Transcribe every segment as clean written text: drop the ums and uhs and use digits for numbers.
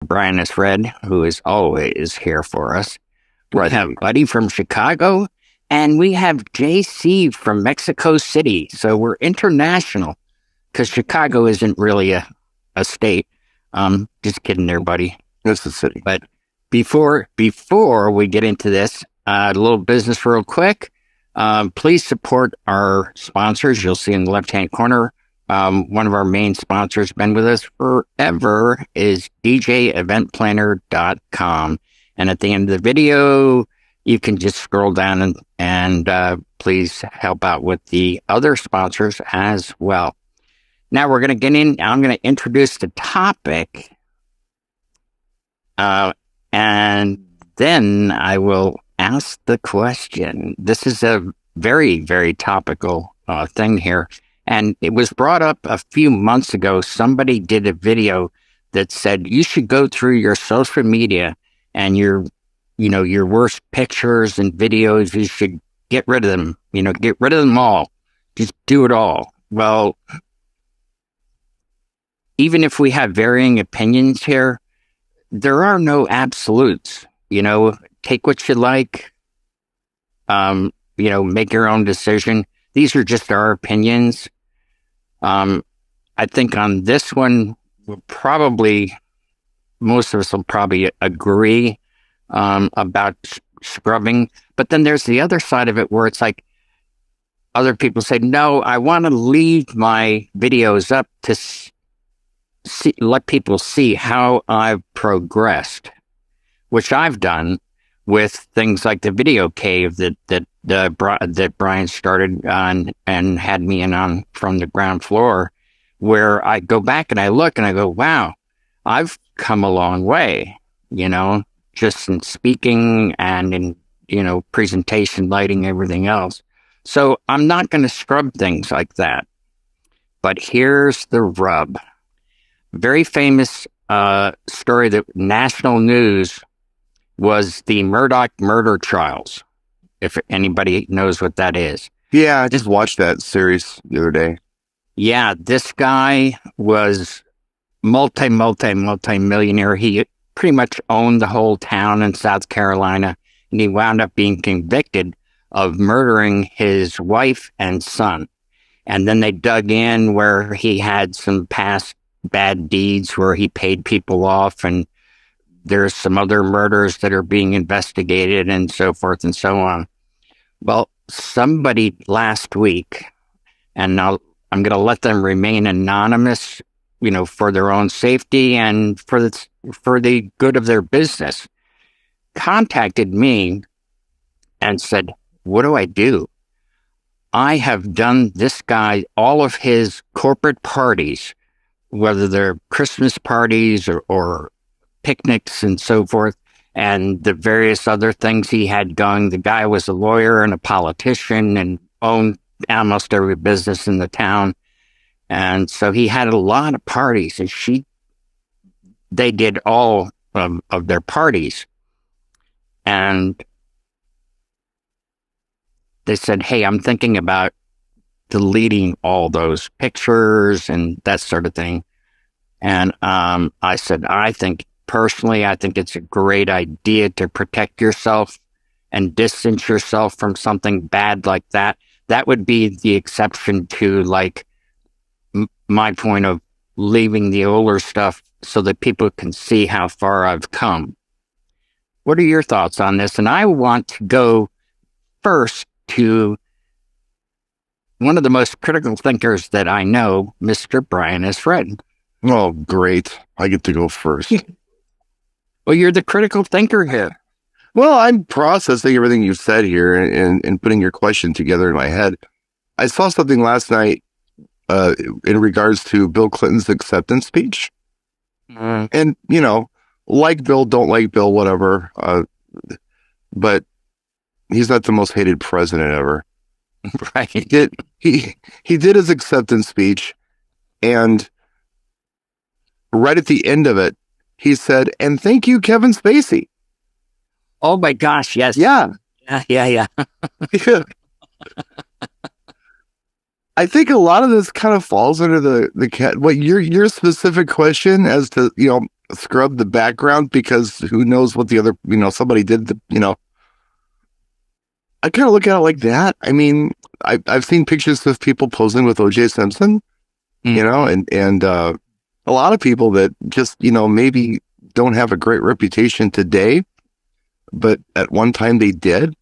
Brian is Fred, who is always here for us. We Right. have Buddy from Chicago, and we have JC from Mexico City. So we're international because Chicago isn't really a state. Just kidding there, buddy. It's the city. But before we get into this, a little business real quick. Please support our sponsors. You'll see in the left-hand corner. One of our main sponsors, been with us forever, is DJEventPlanner.com. And at the end of the video, you can just scroll down and please help out with the other sponsors as well. Now we're going to get in. I'm going to introduce the topic. And then I will ask the question. This is a very, very topical thing here. And it was brought up a few months ago. Somebody did a video that said you should go through your social media and your worst pictures and videos. You should get rid of them. Get rid of them all. Just do it all. Well, even if we have varying opinions here, there are no absolutes. Take what you like. Make your own decision. These are just our opinions. I think on this one, most of us will probably agree about scrubbing. But then there's the other side of it where it's like other people say, no, I want to leave my videos up to let people see how I've progressed, which I've done with things like the video cave that Brian started on and had me in on from the ground floor, where I go back and I look and I go, wow, I've come a long way, just in speaking and in, presentation, lighting, everything else. So I'm not going to scrub things like that. But here's the rub. Very famous story that national news was the Murdoch murder trials, if anybody knows what that is. Yeah, I just watched that series the other day. Yeah, this guy was multi-millionaire. He pretty much owned the whole town in South Carolina, and he wound up being convicted of murdering his wife and son. And then they dug in where he had some past bad deeds where he paid people off, and there's some other murders that are being investigated and so forth and so on. Well, somebody last week, and now I'm going to let them remain anonymous, for their own safety and for the good of their business, contacted me and said, what do I do? I have done this guy, all of his corporate parties, whether they're Christmas parties or picnics and so forth, and the various other things he had going. The guy was a lawyer and a politician and owned almost every business in the town. And so he had a lot of parties, and they did all of their parties. And they said, hey, I'm thinking about deleting all those pictures and that sort of thing. And I said, I think it's a great idea to protect yourself and distance yourself from something bad like that. That would be the exception to my point of leaving the older stuff so that people can see how far I've come. What are your thoughts on this? And I want to go first to one of the most critical thinkers that I know, Mr. Brian S. Fred. Oh, great. I get to go first. Well, you're the critical thinker here. Well, I'm processing everything you said here and putting your question together in my head. I saw something last night in regards to Bill Clinton's acceptance speech. And, like Bill, don't like Bill, whatever. But he's not the most hated president ever. Right. He did his acceptance speech, and right at the end of it, he said, and thank you, Kevin Spacey. Oh my gosh, yes. Yeah. Yeah. I think a lot of this kind of falls under the what your specific question as to, scrub the background because who knows what the other, somebody did I kind of look at it like that. I mean, I've seen pictures of people posing with OJ Simpson, and a lot of people that just, maybe don't have a great reputation today, but at one time they did.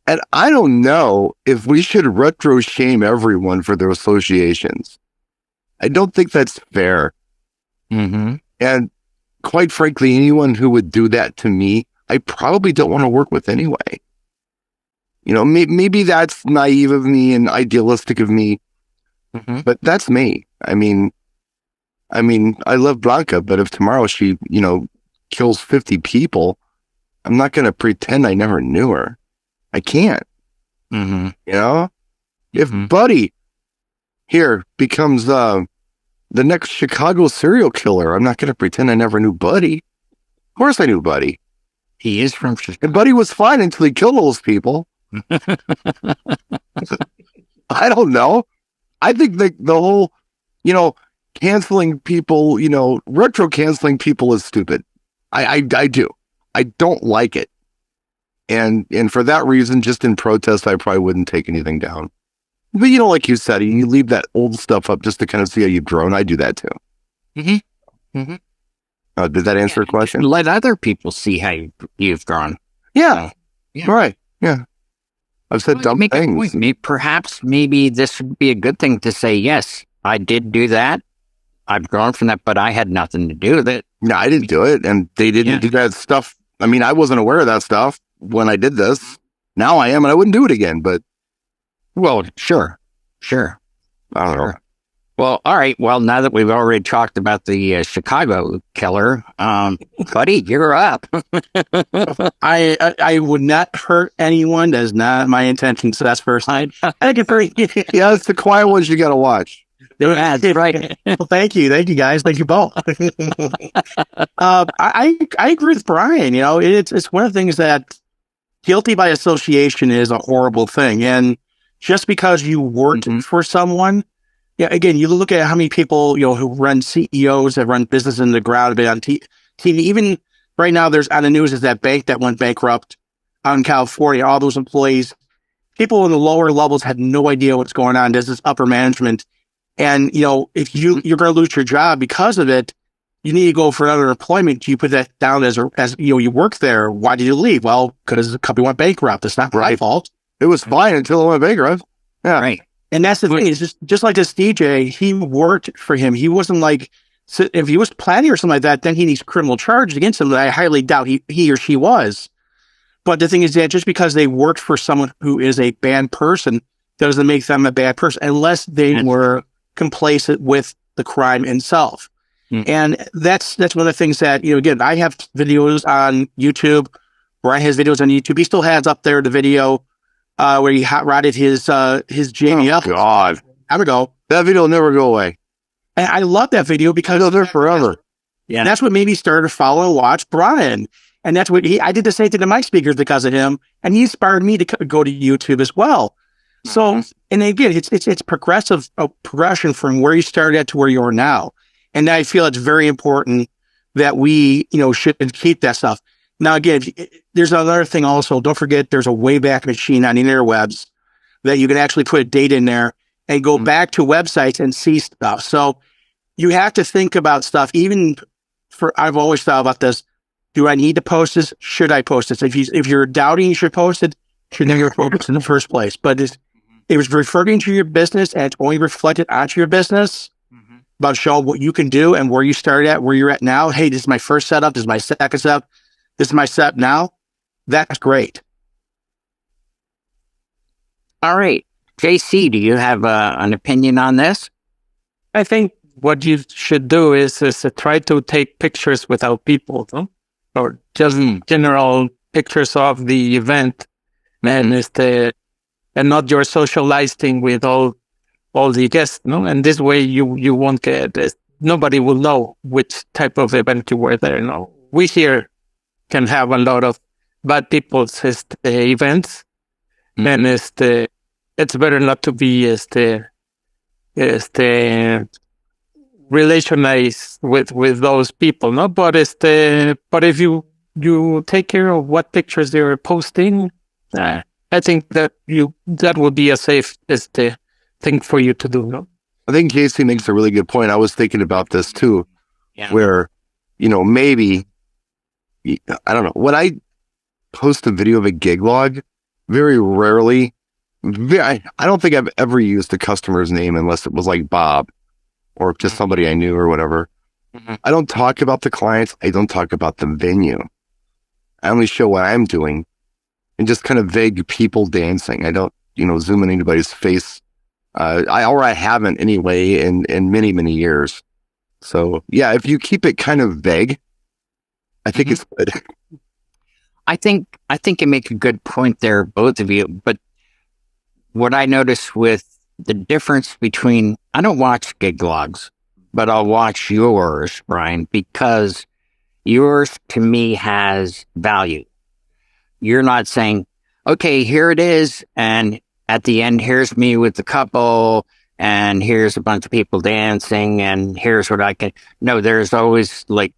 And I don't know if we should retro shame everyone for their associations. I don't think that's fair. Mm-hmm. And quite frankly, anyone who would do that to me, I probably don't want to work with anyway. Maybe that's naive of me and idealistic of me, Mm-hmm. but that's me. I love Blanca, but if tomorrow she, kills 50 people, I'm not going to pretend I never knew her. I can't. Mm-hmm. If Mm-hmm. Buddy here becomes the next Chicago serial killer, I'm not going to pretend I never knew Buddy. Of course I knew Buddy. He is from Chicago. And Buddy was fine until he killed all those people. I don't know. I think the whole, canceling people, retro canceling people is stupid. I do. I don't like it. And for that reason, just in protest, I probably wouldn't take anything down. But like you said, you leave that old stuff up just to kind of see how you've grown. I do that too. Mm-hmm. Mm-hmm. Did that answer the question? Let other people see how you've grown. Yeah. Yeah. Right. Yeah. I've said dumb things. Perhaps maybe this would be a good thing to say, yes, I did do that. I've grown from that, but I had nothing to do with it. No, I didn't do it. And they didn't do that stuff. I mean, I wasn't aware of that stuff when I did this. Now I am, and I wouldn't do it again, but. Well, sure. I don't know. Well, all right. Well, now that we've already talked about the Chicago killer, Buddy, you're up. I would not hurt anyone. That is not my intention. So that's first. I think it's very. Yeah, it's the quiet ones you got to watch. That's right. Well, thank you guys. Thank you both. I agree with Brian. It's one of the things that guilty by association is a horrible thing, and just because you worked for someone. Yeah, again, you look at how many people, who run CEOs that run business in the ground, have been on TV. Even right now, there's on the news is that bank that went bankrupt out in California. All those employees, people in the lower levels had no idea what's going on. There's this upper management. And, if you're going to lose your job because of it, you need to go for another employment. You put that down as you work there. Why did you leave? Well, because the company went bankrupt. It's not my fault. It was fine until it went bankrupt. Yeah. Right. And that's the thing. It's just like this DJ, he worked for him. He wasn't like, if he was planning or something like that, then he needs criminal charges against him. That I highly doubt he or she was. But the thing is that just because they worked for someone who is a bad person doesn't make them a bad person unless they were complacent with the crime itself. And that's one of the things that, again, I have videos on YouTube. Brian has videos on YouTube. He still has up there the video where he hot rodded his Jamie up. God. Time ago. That video will never go away. And I love that video because it'll there forever. Yeah. That's what made me start to follow and watch Brian. And that's what I did the same thing to my speakers because of him. And he inspired me to go to YouTube as well. So, and again, it's progression from where you started at to where you are now. And I feel it's very important that we, should keep that stuff. Now, again, there's another thing also. Don't forget, there's a Wayback Machine on the interwebs that you can actually put a date in there and go back to websites and see stuff. So you have to think about stuff. I've always thought about this. Do I need to post this? Should I post this? If you're doubting you should post it, you should never post it in the first place. But it was referring to your business and it's only reflected onto your business. About showing what you can do and where you started at, where you're at now. Hey, this is my first setup. This is my second setup. This is my setup now. That's great. All right. JC, do you have an opinion on this? I think what you should do is try to take pictures without people, no? Or just general pictures of the event, and not your socializing with all the guests, no? And this way you won't get nobody will know which type of event you were there. No, we here can have a lot of bad people's events, and it's better not to be relationize with those people, no? But but if you take care of what pictures they're posting, I think that would be a safe thing for you to do, no? I think Casey makes a really good point. I was thinking about this too, where, maybe, I don't know, when I post a video of a gig log, very rarely, I don't think I've ever used a customer's name unless it was like Bob or just somebody I knew or whatever. Mm-hmm. I don't talk about the clients. I don't talk about the venue. I only show what I'm doing and just kind of vague people dancing. I don't, zoom in anybody's face. I haven't anyway in many, many years. So yeah, if you keep it kind of vague, I think it's good. I think you make a good point there, both of you. But what I notice with the difference between, I don't watch gig logs, but I'll watch yours, Brian, because yours to me has value. You're not saying, okay, here it is, and at the end, here's me with the couple, and here's a bunch of people dancing, and here's what I can. No, there's always like,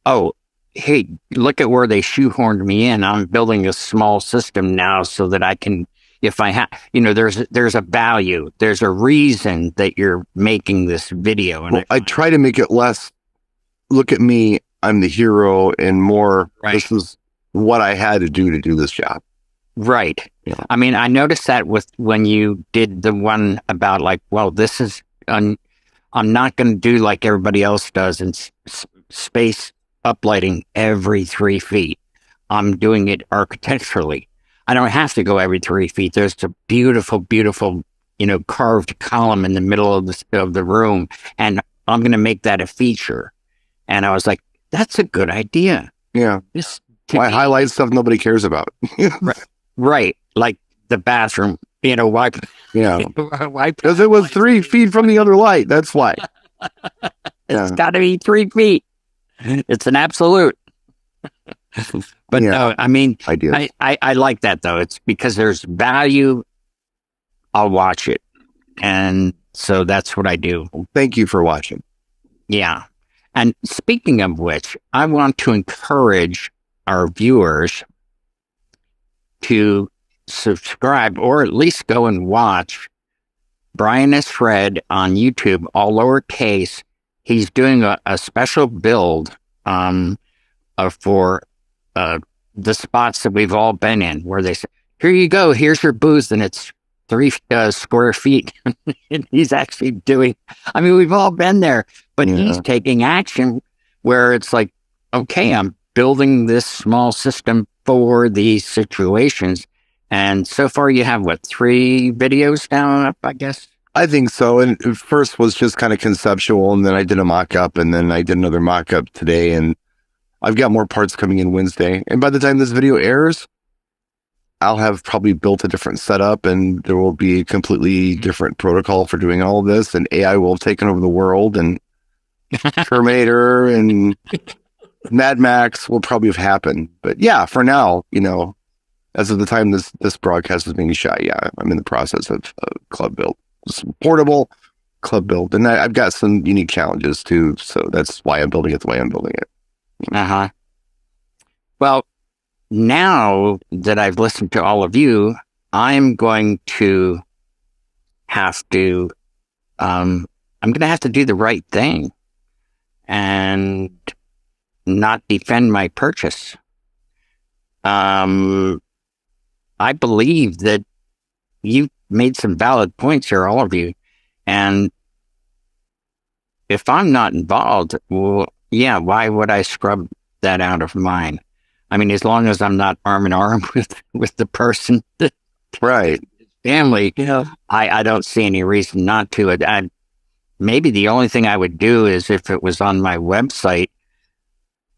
oh, hey, look at where they shoehorned me in. I'm building a small system now so that I can, if I have, there's a value. There's a reason that you're making this video. And I try to make it less, look at me, I'm the hero, and more, This is what I had to do this job. Right. Yeah. I mean, I noticed that when you did the one about like, well, this is, I'm not going to do like everybody else does and space uplighting every 3 feet. I'm doing it architecturally. I don't have to go every 3 feet. There's a beautiful, beautiful, carved column in the middle of the room, and I'm going to make that a feature. And I was like, that's a good idea. Yeah. Why highlight stuff nobody cares about? Right. Like the bathroom, wipe. Yeah. Wipe. Because it was 3 feet from the other light. That's why. It's got to be 3 feet. It's an absolute. But no, I mean, I like that though. It's because there's value. I'll watch it. And so that's what I do. Well, thank you for watching. Yeah. And speaking of which, I want to encourage our viewers to subscribe or at least go and watch Brian S. Fred on YouTube, all lowercase. He's doing a special build for the spots that we've all been in, where they say, here you go, here's your booth, and it's 3 square feet. And he's actually doing, I mean, we've all been there, but he's taking action where it's like, okay, I'm building this small system for these situations. And so far you have 3 videos now up, I guess? I think so. And first was just kind of conceptual, and then I did a mock-up, and then I did another mock-up today, and I've got more parts coming in Wednesday. And by the time this video airs, I'll have probably built a different setup, and there will be a completely different protocol for doing all of this, and AI will have taken over the world, and Terminator and Mad Max will probably have happened. But yeah, for now, as of the time this broadcast is being shot, I'm in the process of club build. It's portable club build, and I've got some unique challenges too, so that's why I'm building it the way I'm building it. Well, now that I've listened to all of you, I'm going to have to I'm going to have to do the right thing and not defend my purchase. I believe that you made some valid points here, all of you. And if I'm not involved, well, yeah, why would I scrub that out of mine? I mean, as long as I'm not arm in arm with the person, right, family, I don't see any reason not to. Maybe the only thing I would do is if it was on my website,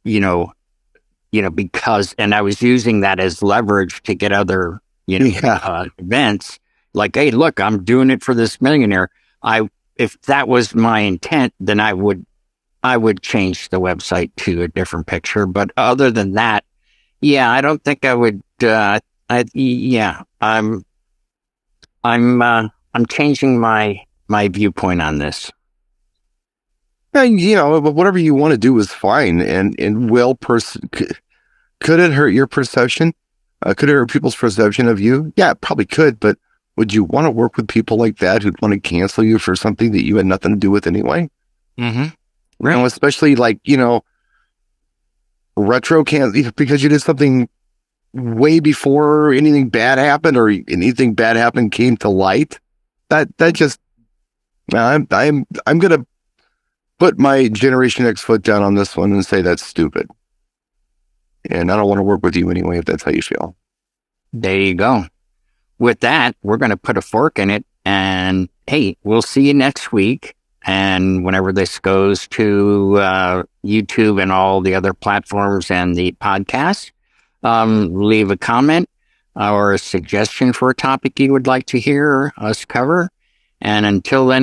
because, and I was using that as leverage to get other, events. Like, hey, look, I'm doing it for this millionaire. If that was my intent, then I would change the website to a different picture. But other than that, I don't think I would. I'm changing my viewpoint on this. And, but whatever you want to do is fine. And could it hurt your perception? Could it hurt people's perception of you? Yeah, it probably could. But would you want to work with people like that who'd want to cancel you for something that you had nothing to do with anyway? Mm-hmm. Right. Especially like, retro because you did something way before anything bad happened or anything bad happened came to light. That just, I'm gonna put my Generation X foot down on this one and say that's stupid. And I don't want to work with you anyway if that's how you feel. There you go. With that, we're going to put a fork in it. And hey, we'll see you next week. And whenever this goes to YouTube and all the other platforms and the podcast, leave a comment or a suggestion for a topic you would like to hear us cover. And until then,